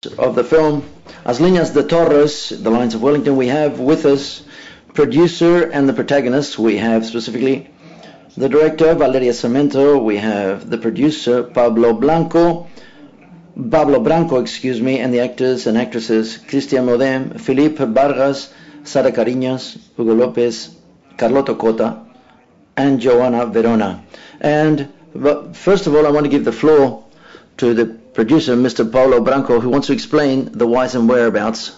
of the film As Linhas de Torres, The Lines of Wellington. We have with us producer and the protagonist. We have specifically the director, Valeria Sarmiento. We have the producer, Pablo Branco, and the actors and actresses, Cristian Modem, Filipe, Vargas, Sara, Carinhas, Hugo Lopes, Carloto, Cotta, and Joanna Verona. And first of all, I want to give the floor to the producer, Mr. Paulo Branco, who wants to explain the whys and whereabouts.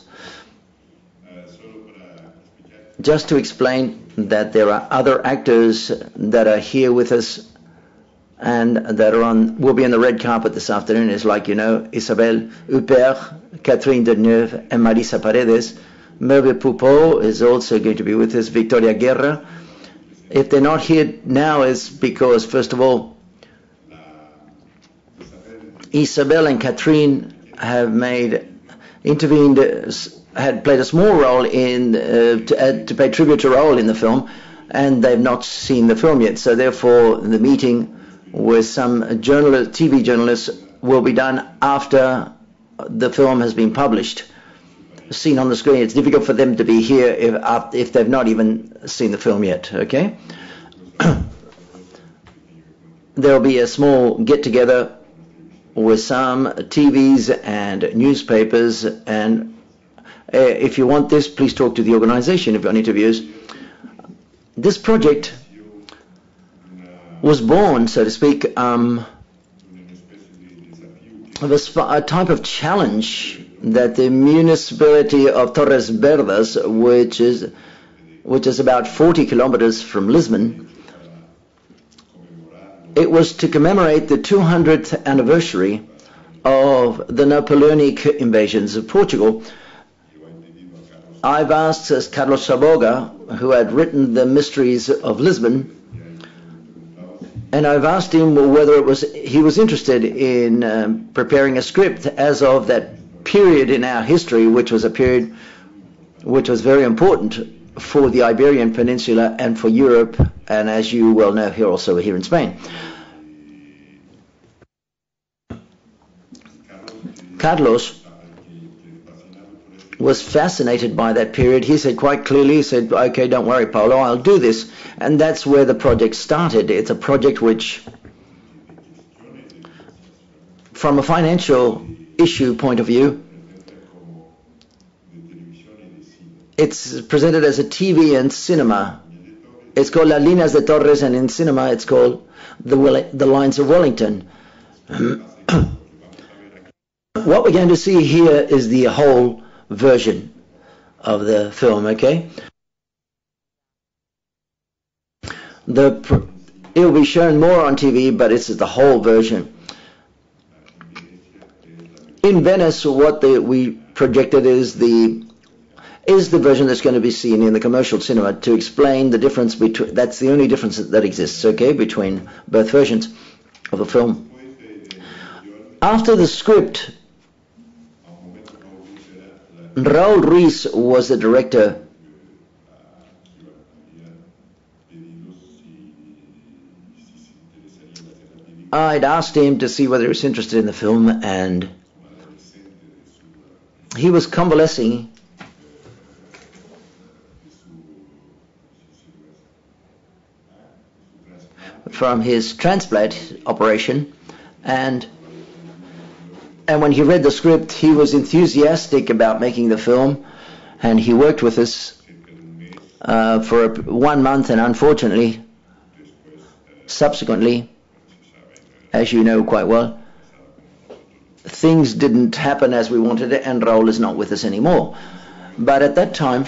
Just to explain that there are other actors that are here with us and that will be on the red carpet this afternoon. Is like, you know, Isabelle, Huppert, Catherine Deneuve, and Marisa Paredes. Melvil Poupaud is also going to be with us, Guerra. If they're not here now, is because, first of all, Isabelle and Catherine have had played a small role to pay tribute to Raoul in the film, and they've not seen the film yet. So therefore, the meeting with some TV journalists will be done after the film has been published, seen on the screen. It's difficult for them to be here if they've not even seen the film yet. Okay. There'll be a small get-together with some TVs and newspapers, and if you want this, please talk to the organization if you want interviews. This project was born, so to speak, of a type of challenge that the municipality of Torres Vedras, which is about 40 kilometers from Lisbon, it was to commemorate the 200th anniversary of the Napoleonic invasions of Portugal. I've asked Carlos Saboga, who had written The Mysteries of Lisbon, and I've asked him whether he was interested in preparing a script as of that period in our history, which was a period which was very important for the Iberian Peninsula and for Europe, and as you well know, here in Spain. Carlos was fascinated by that period. He said quite clearly, he said, okay, don't worry, Paulo, I'll do this. And that's where the project started. It's a project which, from a financial issue point of view, it's presented as a TV and cinema. It's called As Linhas de Torres, and in cinema it's called The Lines of Wellington. What we're going to see here is the whole version of the film, okay? It will be shown more on TV, but it's the whole version. In Venice, what we projected is the version that's going to be seen in the commercial cinema, to explain the difference between. That's the only difference that exists, okay, between both versions of the film. After the script, Raúl Ruiz was the director. I'd asked him to see whether he was interested in the film, and he was convalescing from his transplant operation, and when he read the script, he was enthusiastic about making the film, and he worked with us for 1 month, and unfortunately, subsequently, as you know quite well, things didn't happen as we wanted it, and Raúl is not with us anymore. But at that time,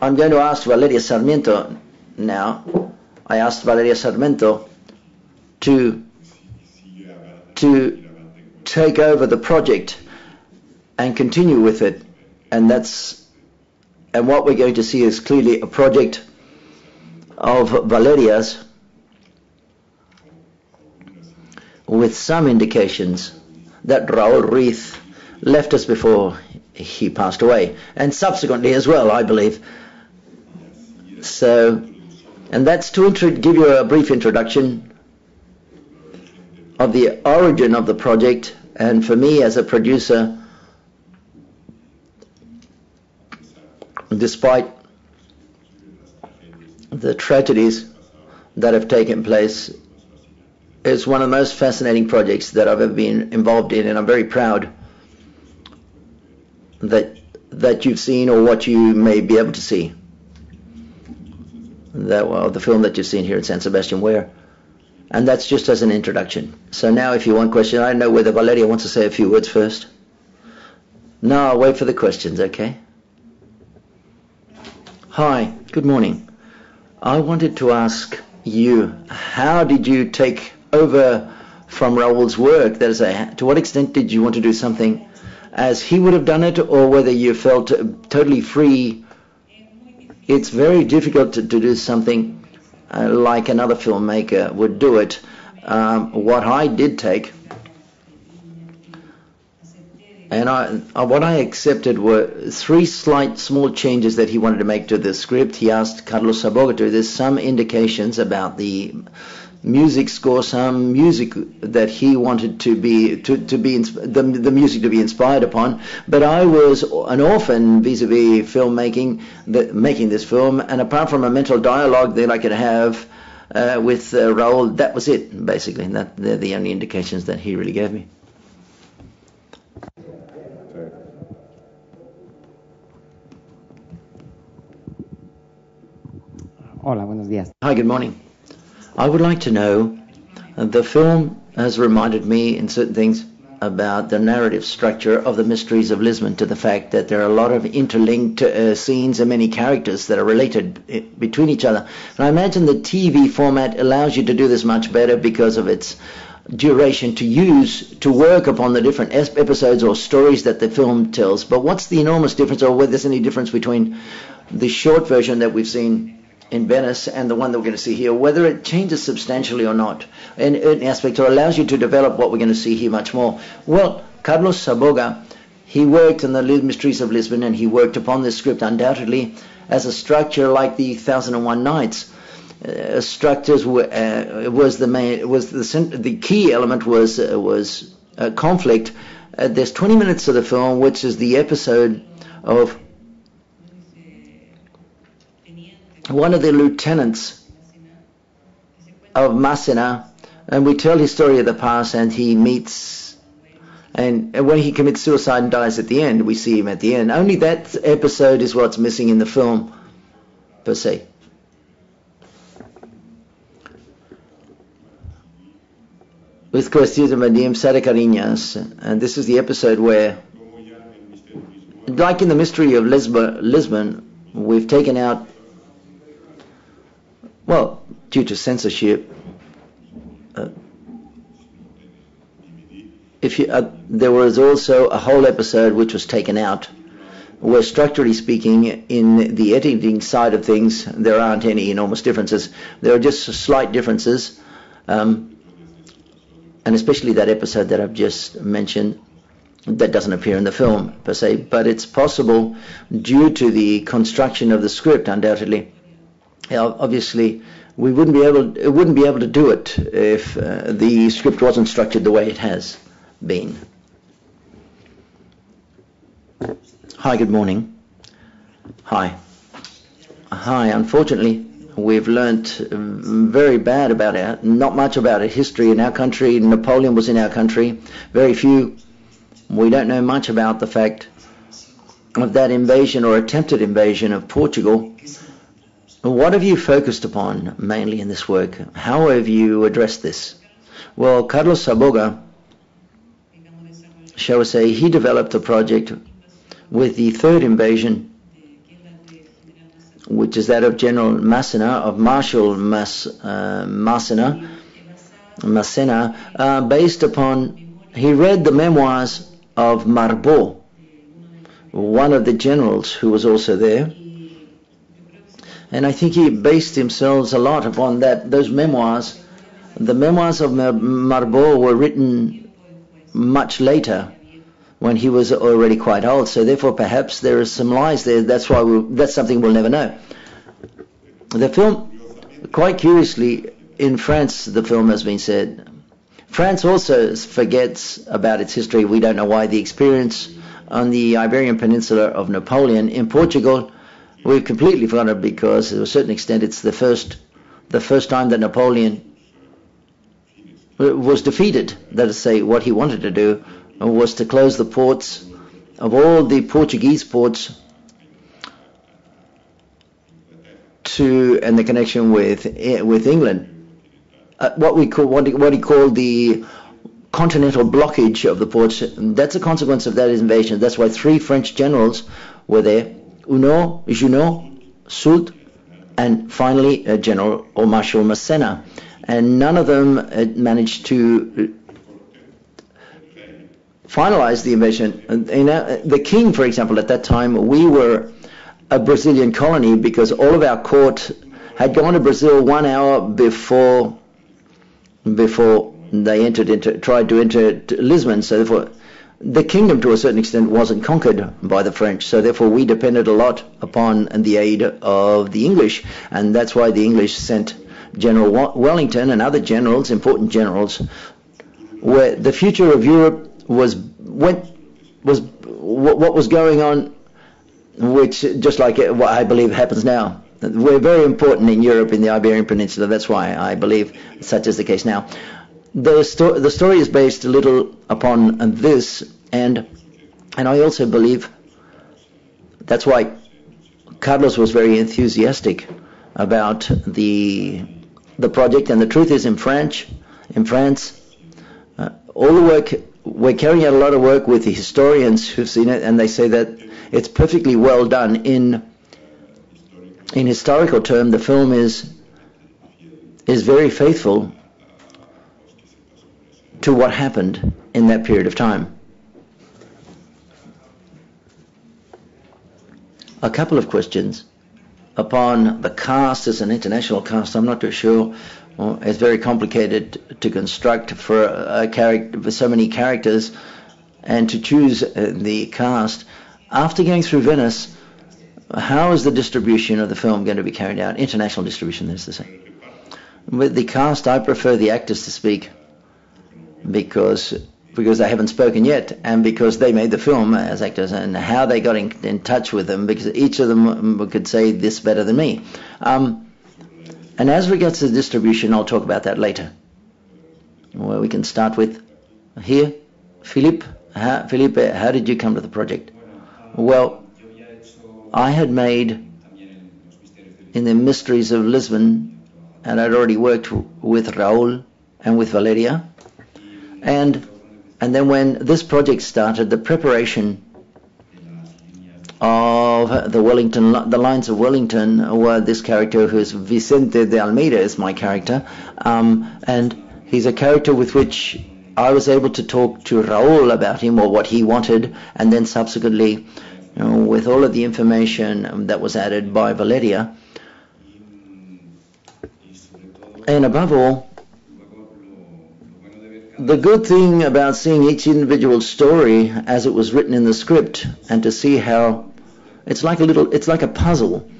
I'm going to ask Valeria Sarmiento now. I asked Valeria Sarmiento to take over the project and continue with it, and what we're going to see is clearly a project of Valeria's, with some indications that Raúl Ruiz left us before he passed away, and subsequently as well, I believe. So, and that's to give you a brief introduction of the origin of the project, and for me as a producer, despite the tragedies that have taken place, it's one of the most fascinating projects that I've ever been involved in, and I'm very proud that you've seen, or what you may be able to see, the film that you've seen here at San Sebastian. And that's just as an introduction. So now if you want questions, I don't know whether Valeria wants to say a few words first. No, I'll wait for the questions, okay? Hi, good morning. I wanted to ask you, how did you take over from Raul's work? That is, to what extent did you want to do something as he would have done it, or whether you felt totally free? It's very difficult to do something like another filmmaker would do it. What I did take, and what I accepted, were 3 slight small changes that he wanted to make to the script. He asked Carlos Saboga to do this, some indications about the music score, some music that he wanted the music to be inspired upon. But I was an orphan vis-a-vis filmmaking, making this film, and apart from a mental dialogue that I could have with Raul, that was it, basically. And they're the only indications that he really gave me. Hola, buenos días. Hi, good morning. I would like to know, the film has reminded me in certain things about the narrative structure of the Mysteries of Lisbon, to the fact that there are a lot of interlinked scenes and many characters that are related between each other. And I imagine the TV format allows you to do this much better because of its duration to work upon the different episodes or stories that the film tells. But what's the enormous difference, or whether there's any difference between the short version that we've seen in Venice and the one that we're going to see here, whether it changes substantially or not in an aspect, or allows you to develop what we're going to see here much more? Well, Carlos Saboga, he worked in the Mysteries of Lisbon, and he worked upon this script undoubtedly as a structure like the 1001 Nights. Structures the key element was conflict. There's 20 minutes of the film, which is the episode of one of the lieutenants of Massena, and we tell his story of the past, and he meets, and when he commits suicide and dies at the end, we see him at the end. Only that episode is what's missing in the film, per se. With Cuestiones de Vadim, Sara Carinhas, and this is the episode where, like in the Mystery of Lisbon, we've taken out, well, due to censorship, there was also a whole episode which was taken out, where structurally speaking, in the editing side of things, there aren't any enormous differences. There are just slight differences, and especially that episode that I've just mentioned, that doesn't appear in the film per se, but it's possible due to the construction of the script, undoubtedly. Obviously, it wouldn't be able to do it if the script wasn't structured the way it has been. Hi, good morning. Hi. Unfortunately, we've learnt very bad about it, not much about it. History in our country, Napoleon was in our country, very few. We don't know much about the fact of that invasion or attempted invasion of Portugal. What have you focused upon mainly in this work? How have you addressed this? Well, Carlos Saboga, shall we say, he developed a project with the third invasion, which is that of General Massena, of Marshal Massena, based upon, he read the memoirs of Marbeau, one of the generals who was also there. And I think he based himself a lot upon those memoirs. The memoirs of Marbeau were written much later, when he was already quite old. So therefore, perhaps there are some lies there. That's something we'll never know. The film, quite curiously, in France, the film has been said, France also forgets about its history. We don't know why. The experience on the Iberian Peninsula of Napoleon in Portugal, we've completely forgotten, because to a certain extent it's the first time that Napoleon was defeated. That is to say, what he wanted to do was to close the ports of all the Portuguese ports and the connection with England. What he called the continental blockage of the ports. That's a consequence of that invasion. That's why 3 French generals were there: Junot, Soult, and finally General or Marshal Massena. And none of them managed to finalize the invasion. The king, for example, at that time, we were a Brazilian colony, because all of our court had gone to Brazil 1 hour before they tried to enter Lisbon. So therefore, the kingdom to a certain extent wasn't conquered by the French. So therefore, we depended a lot upon the aid of the English, and that's why the English sent General Wellington and other generals, important generals, where the future of Europe was what was going on, which just like what I believe happens now. We're very important in Europe, in the Iberian Peninsula. That's why I believe such is the case now. The story is based a little upon this, and I also believe that's why Carlos was very enthusiastic about the project. And the truth is, in France, all the work, we're carrying out a lot of work with the historians who've seen it, and they say that it's perfectly well done. In historical term, the film is very faithful to what happened in that period of time. A couple of questions upon the cast as an international cast. I'm not too sure. It's very complicated to construct for a character, for so many characters, and to choose the cast. After going through Venice, how is the distribution of the film going to be carried out? International distribution, that is to say. With the cast, I prefer the actors to speak, because they haven't spoken yet, and because they made the film as actors, and how they got in touch with them, because each of them could say this better than me. And as regards to the distribution, I'll talk about that later. Well, we can start with here. Filipe, how did you come to the project? Well, I had made in the Mysteries of Lisbon, and I'd already worked with Raúl and with Valeria. And then when this project started, the preparation of the lines of Wellington, were this character who is Vicente de Almeida is my character, and he's a character with which I was able to talk to Raúl about him, or what he wanted, and then subsequently, with all of the information that was added by Valeria. And above all, the good thing about seeing each individual story as it was written in the script, and to see how it's like a puzzle.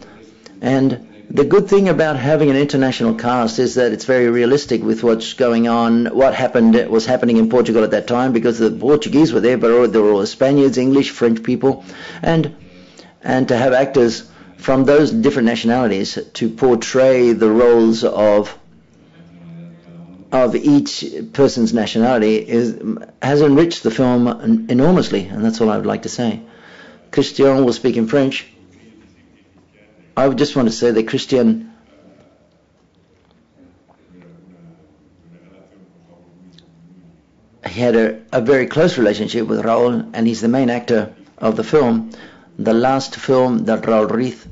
And the good thing about having an international cast is that it's very realistic with what's going on, what was happening in Portugal at that time, because the Portuguese were there, but there were all Spaniards, English, French people, and to have actors from those different nationalities to portray the roles of each person's nationality has enriched the film enormously, and that's all I would like to say. Christian will speak in French. I would just want to say that Christian he had a very close relationship with Raúl, and he's the main actor of the film. The last film that Raúl Ruiz,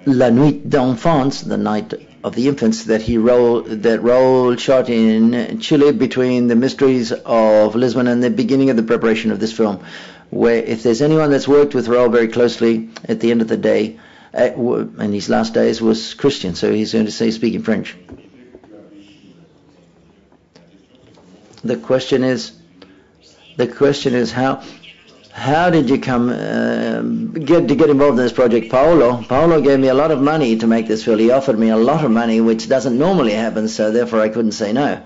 La Nuit d'Enfants, the night of the infants, that Raúl shot in Chile between the Mysteries of Lisbon and the beginning of the preparation of this film, where if there's anyone that's worked with Raúl very closely, at the end of the day, in his last days, was Christian, so he's going to speak in French. The question is how how did you come get involved in this project? Paulo gave me a lot of money to make this film. He offered me a lot of money, which doesn't normally happen, so therefore I couldn't say no.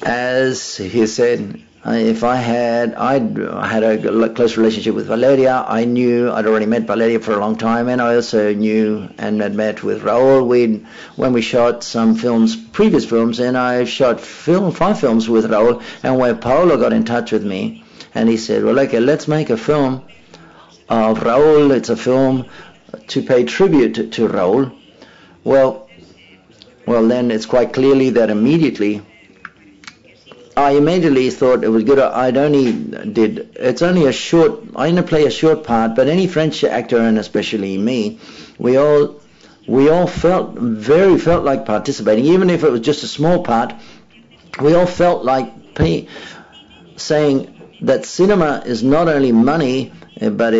As he said, if I had a close relationship with Valeria. I'd already met Valeria for a long time, and I also knew and had met with Raul. When we shot some films, previous films, and I shot 5 films with Raul, and when Paulo got in touch with me, and he said, well, okay, let's make a film of Raul. It's a film to pay tribute to Raul. Well, then it's quite clearly that I immediately thought it was good. I only play a short part, but any French actor, and especially me, we all felt like participating, even if it was just a small part. We all felt like saying that cinema is not only money, but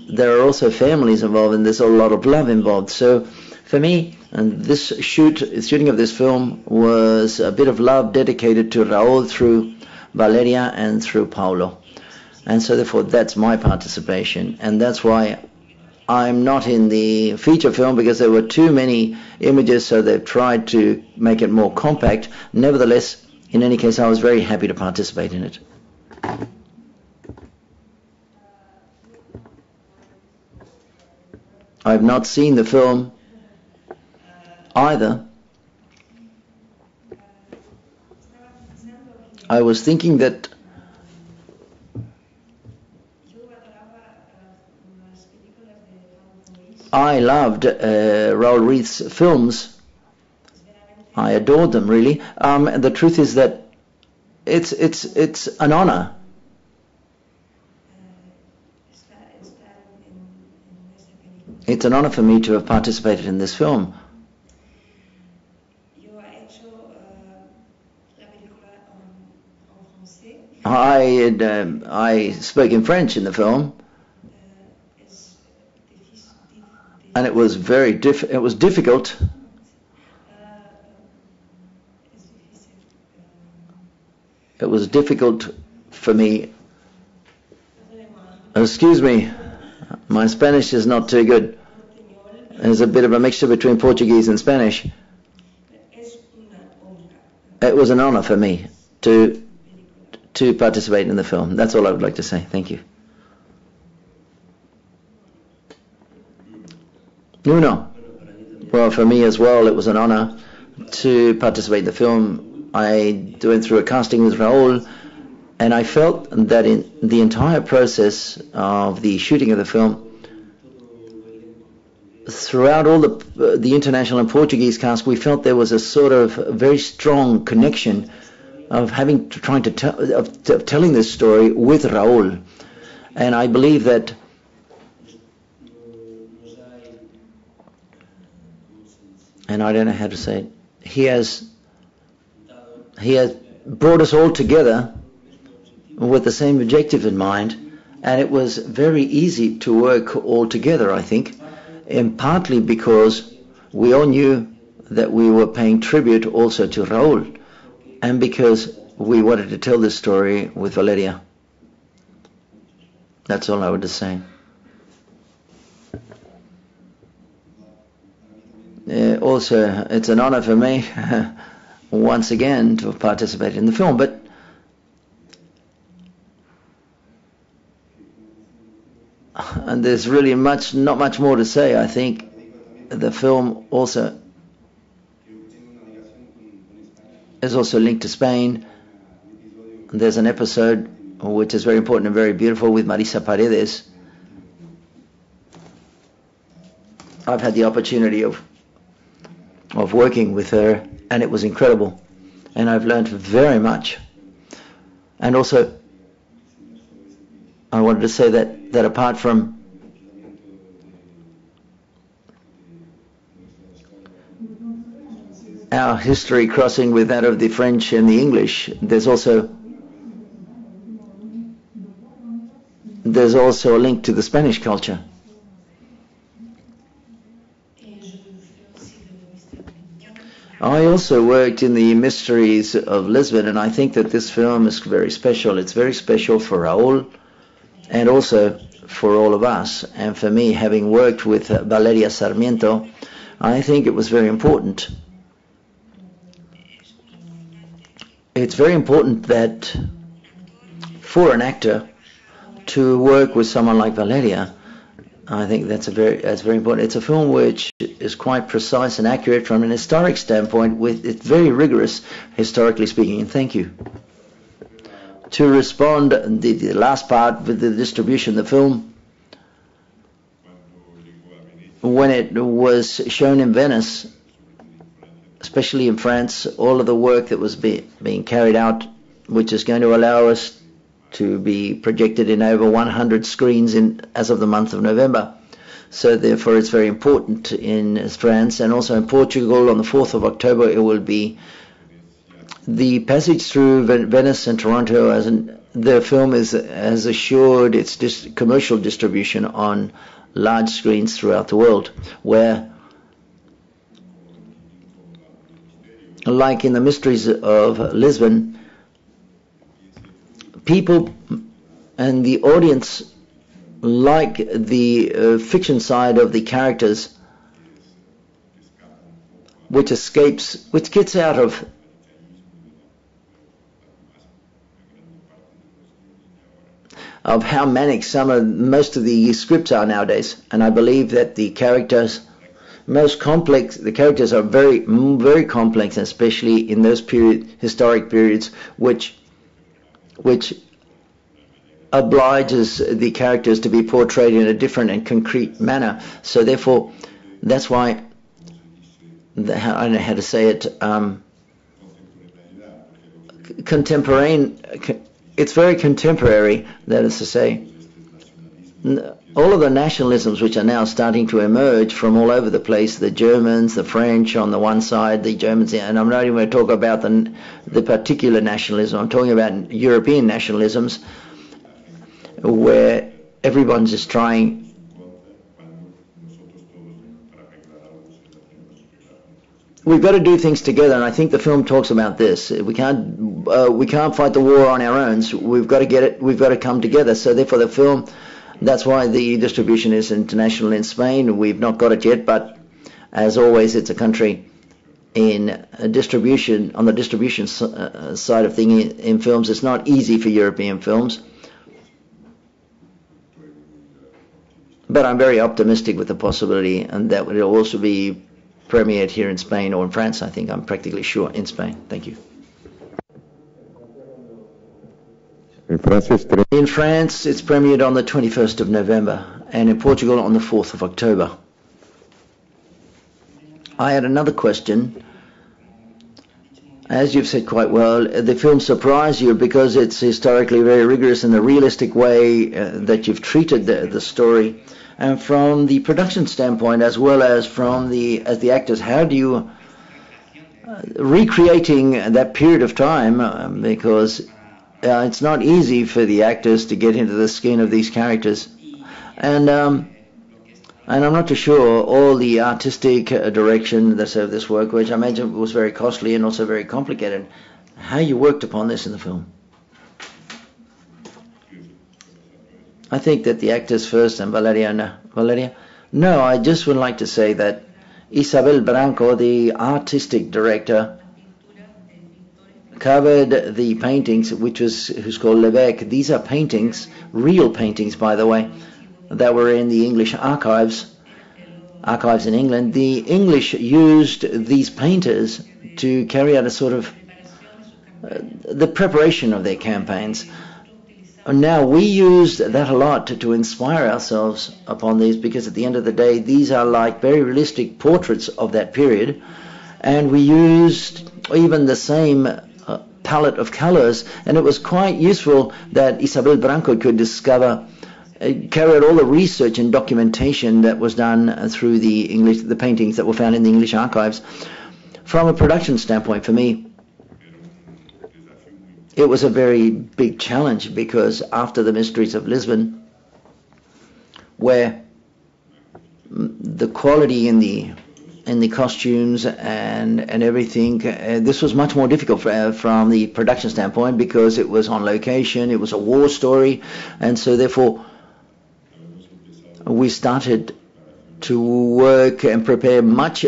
there are also families involved, and there's a lot of love involved. So for me, and this shooting of this film was a bit of love dedicated to Raul through Valeria and through Paulo. And so therefore that's my participation. And that's why I'm not in the feature film, because there were too many images, so they've tried to make it more compact. Nevertheless, in any case, I was very happy to participate in it. I've not seen the film either. I was thinking that I loved Raul Ruiz's films. I adored them, really. And the truth is that it's an honor. It's an honor for me to have participated in this film. I spoke in French in the film, and it was difficult. It was difficult for me. Excuse me, my Spanish is not too good. There's a bit of a mixture between Portuguese and Spanish. It was an honor for me to participate in the film. That's all I would like to say. Thank you. Nuno. Well, for me as well, it was an honor to participate in the film. I went through a casting with Raul, and I felt that in the entire process of the shooting of the film, throughout all the international and Portuguese cast, we felt there was a sort of very strong connection of telling this story with Raul. And I believe that and I don't know how to say it, he has brought us all together with the same objective in mind, and it was very easy to work all together, I think, and partly because we all knew that we were paying tribute also to Raul, and because we wanted to tell this story with Valeria. That's all I would say. Also, it's an honor for me once again to participate in the film, but and there's really not much more to say. I think the film also is also linked to Spain. There's an episode which is very important and very beautiful with Marisa Paredes. I've had the opportunity of working with her, and it was incredible, and I've learned very much. And also I wanted to say that apart from our history crossing with that of the French and the English, there's also a link to the Spanish culture. I also worked in the Mysteries of Lisbon, and I think that this film is very special. It's very special for Raúl and also for all of us. And for me, having worked with Valeria Sarmiento, I think it was very important. It's very important that for an actor to work with someone like Valeria, I think that's very important. It's a film which is quite precise and accurate from an historic standpoint. It's very rigorous, historically speaking. And thank you. To respond, the last part with the distribution, the film, when it was shown in Venice, especially in France, all of the work that was being carried out, which is going to allow us to be projected in over 100 screens as of the month of November. So therefore it's very important in France, and also in Portugal on the 4th of October it will be the passage through Venice and Toronto. The film has assured its commercial distribution on large screens throughout the world, where, like in the Mysteries of Lisbon, people and the audience like the fiction side of the characters, which gets out of how manic most of the scripts are nowadays. And I believe that the characters are very, very complex, especially in those historic periods, which obliges the characters to be portrayed in a different and concrete manner. So therefore, that's why, I don't know how to say it, it's very contemporary, that is to say. All of the nationalisms which are now starting to emerge from all over the place, the Germans, the French on the one side, the Germans, and I'm not even going to talk about the particular nationalism, I'm talking about European nationalisms, where everyone's just trying. We've got to do things together, and I think the film talks about this. We can't fight the war on our own. So we've got to get it. We've got to come together. So therefore, the film. That's why the distribution is international in Spain. We've not got it yet, but as always, it's a country in distribution. On the distribution side of things in films, it's not easy for European films. But I'm very optimistic with the possibility, and that will also be premiered here in Spain or in France. I think I'm practically sure in Spain. Thank you. In France, it's premiered on the 21st of November, and in Portugal on the 4th of October. I had another question. As you've said quite well, the film surprised you because it's historically very rigorous in the realistic way that you've treated the story. And from the production standpoint, as well as from as the actors, how do you recreating that period of time? Because it's not easy for the actors to get into the skin of these characters, and I'm not too sure all the artistic direction that's of this work, which I imagine was very costly and also very complicated. How you worked upon this in the film? I think that the actors first, and Valeria. No, I just would like to say that Isabelle Branco, the artistic director, covered the paintings, who's called L'évêque. These are paintings, real paintings, by the way, that were in the English archives in England. The English used these painters to carry out a sort of the preparation of their campaigns. Now, we used that a lot to inspire ourselves upon these, because at the end of the day, these are like very realistic portraits of that period, and we used even the same palette of colors, and it was quite useful that Isabelle Branco could carry out all the research and documentation that was done through the paintings that were found in the English archives. From a production standpoint, for me, it was a very big challenge, because after the Mysteries of Lisbon, where the quality in the in the costumes and everything. This was much more difficult from the production standpoint because it was on location, it was a war story, and so therefore we started to work and prepare much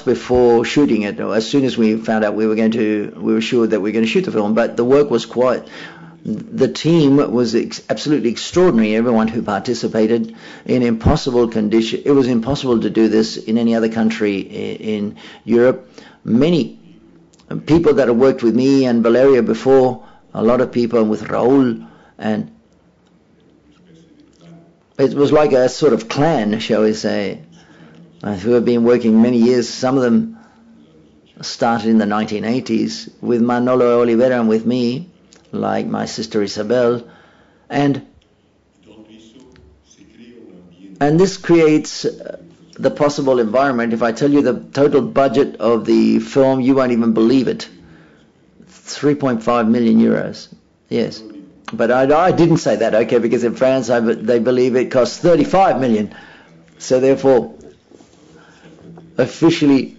before shooting it. As soon as we found out we were sure that we were going to shoot the film, but the work was the team was absolutely extraordinary. Everyone who participated in impossible conditions. It was impossible to do this in any other country in Europe. Many people that have worked with me and Valeria before, a lot of people with Raul, and it was like a sort of clan, shall we say, who have been working many years. Some of them started in the 1980s with Manolo Oliveira and with me, like my sister Isabelle, and this creates the possible environment. If I tell you the total budget of the film, you won't even believe it. 3.5 million euros. Yes. But I didn't say that, okay, because in France they believe it costs 35 million. So therefore, officially,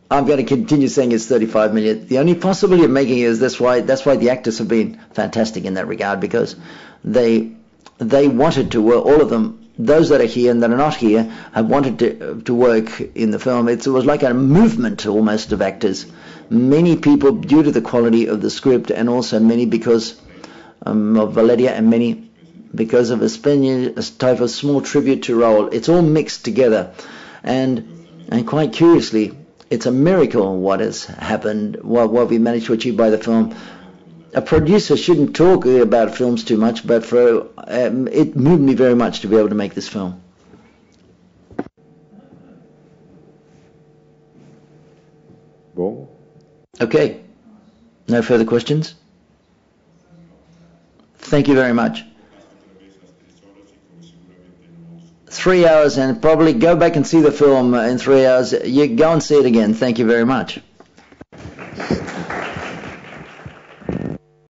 I'm going to continue saying it's 35 million. The only possibility of making it is that's why the actors have been fantastic in that regard, because they wanted to work, all of them, those that are here and that are not here, have wanted to work in the film. It was like a movement almost of actors. Many people, due to the quality of the script, and also many because of Valeria, and many because of a type of small tribute to Raul. It's all mixed together, and quite curiously, it's a miracle what has happened, what we managed to achieve by the film. A producer shouldn't talk about films too much, but it moved me very much to be able to make this film. Bom. Okay. No further questions? Thank you very much. 3 hours, and probably go back and see the film in 3 hours. You go and see it again. Thank you very much.